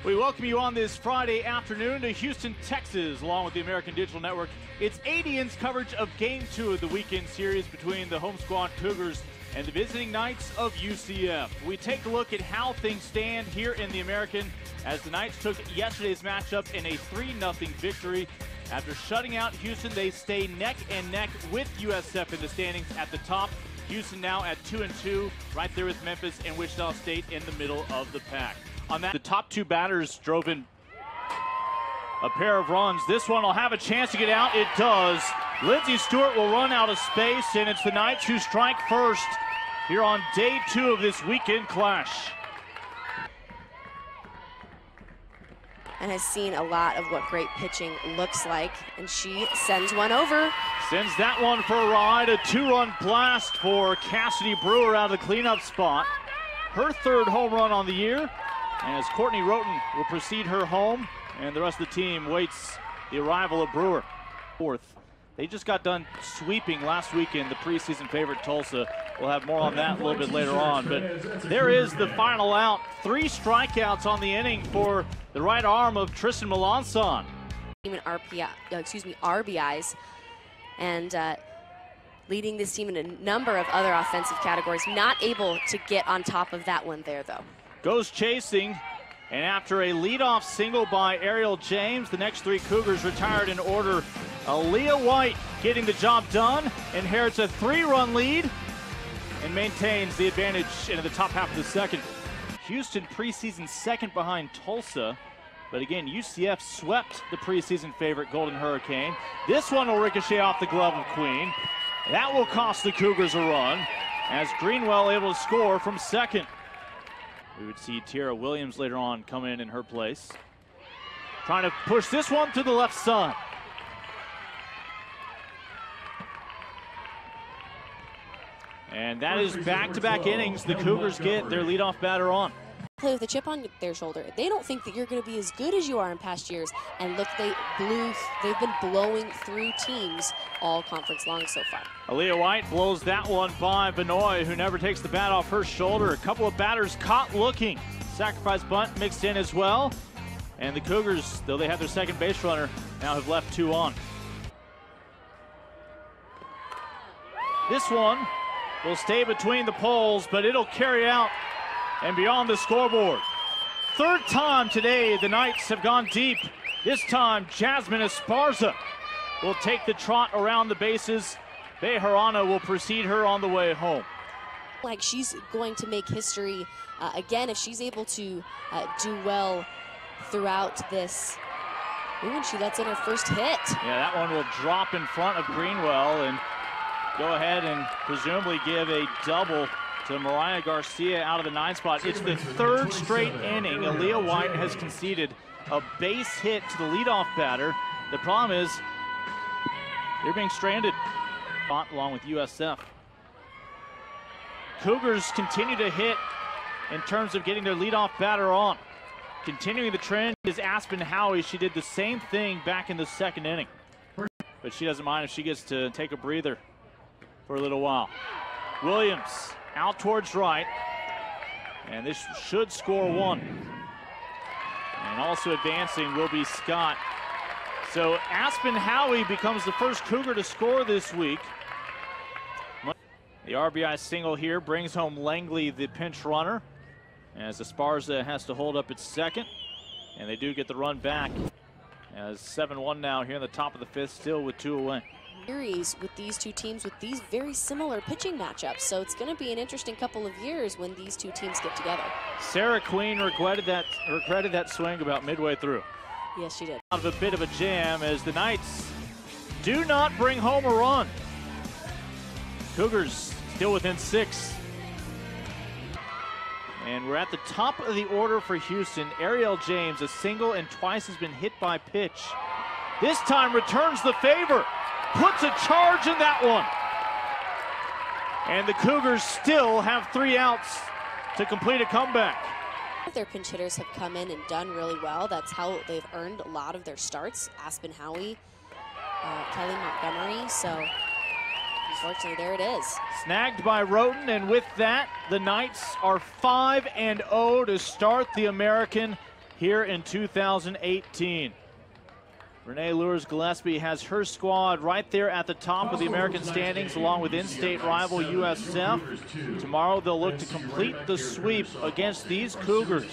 We welcome you on this Friday afternoon to Houston, Texas, along with the American Digital Network. It's ADN's coverage of Game 2 of the weekend series between the home squad Cougars and the visiting Knights of UCF. We take a look at how things stand here in the American as the Knights took yesterday's matchup in a 3-0 victory. After shutting out Houston, they stay neck and neck with USF in the standings at the top. Houston now at 2-2, right there with Memphis and Wichita State in the middle of the pack. On that, the top two batters drove in a pair of runs. This one will have a chance to get out. It does. Lindsey Stewart will run out of space, and it's the Knights who strike first here on day 2 of this weekend clash. And has seen a lot of what great pitching looks like, and she sends one over. Sends that one for a ride. A 2-run blast for Cassidy Brewer out of the cleanup spot. Her 3rd home run on the year, as Courtney Roten will precede her home, and the rest of the team waits the arrival of Brewer. 4th. They just got done sweeping last weekend the preseason favorite Tulsa. We'll have more on that a little bit later on, but there is the final out. 3 strikeouts on the inning for the right arm of Tristan Melanson. Even RBIs, and leading this team in a number of other offensive categories. Not able to get on top of that one there, though. Goes chasing, and after a leadoff single by Ariel James, the next 3 Cougars retired in order. Aaliyah White getting the job done, inherits a 3-run lead, and maintains the advantage into the top half of the second. Houston preseason 2nd behind Tulsa, but again, UCF swept the preseason favorite Golden Hurricane. This one will ricochet off the glove of Queen. That will cost the Cougars a run, as Greenwell able to score from 2nd. We would see Tiara Williams later on come in her place. Trying to push this one to the left side. And that is back-to-back innings. The Cougars get their leadoff batter on. Play with a chip on their shoulder. They don't think that you're going to be as good as you are in past years. And look, they've been blowing through teams all conference long so far. Aaliyah White blows that one by Benoit, who never takes the bat off her shoulder. A couple of batters caught looking. Sacrifice bunt mixed in as well. And the Cougars, though they have their second base runner, now have left 2 on. This one will stay between the poles, but it'll carry out and beyond the scoreboard. 3rd time today the Knights have gone deep. This time Jasmine Esparza will take the trot around the bases. Bejarano will precede her on the way home. Like she's going to make history again if she's able to do well throughout this. Ooh, and she lets in her first hit. Yeah, that one will drop in front of Greenwell and go ahead and presumably give a double to Mariah Garcia out of the 9th spot. It's the 3rd straight inning Aaliyah White has conceded a base hit to the leadoff batter. The problem is they're being stranded along with USF. Cougars continue to hit in terms of getting their leadoff batter on. Continuing the trend is Aspen Howie. She did the same thing back in the 2nd inning. But she doesn't mind if she gets to take a breather for a little while. Williams out towards right, and this should score 1. And also advancing will be Scott. So Aspen Howie becomes the first Cougar to score this week. The RBI single here brings home Langley, the pinch runner, as Esparza has to hold up at 2nd, and they do get the run back. As 7-1 now here in the top of the 5th, still with 2 away. Series with these 2 teams with these very similar pitching matchups, so it's going to be an interesting couple of years when these 2 teams get together. Sarah Queen regretted that swing about midway through. Yes, she did. Out of a bit of a jam as the Knights do not bring home a run. Cougars still within 6. And we're at the top of the order for Houston. Ariel James, a single and twice has been hit by pitch. This time returns the favor. Puts a charge in that one. And the Cougars still have 3 outs to complete a comeback. Their pinch hitters have come in and done really well. That's how they've earned a lot of their starts. Aspen Howie, Kelly Montgomery, so unfortunately there it is. Snagged by Roten, and with that, the Knights are 5-0 to start the American here in 2018. Renee Lures-Gillespie has her squad right there at the top of the American standings, along with in-state rival UCF. Tomorrow they'll look to complete the sweep against these Cougars.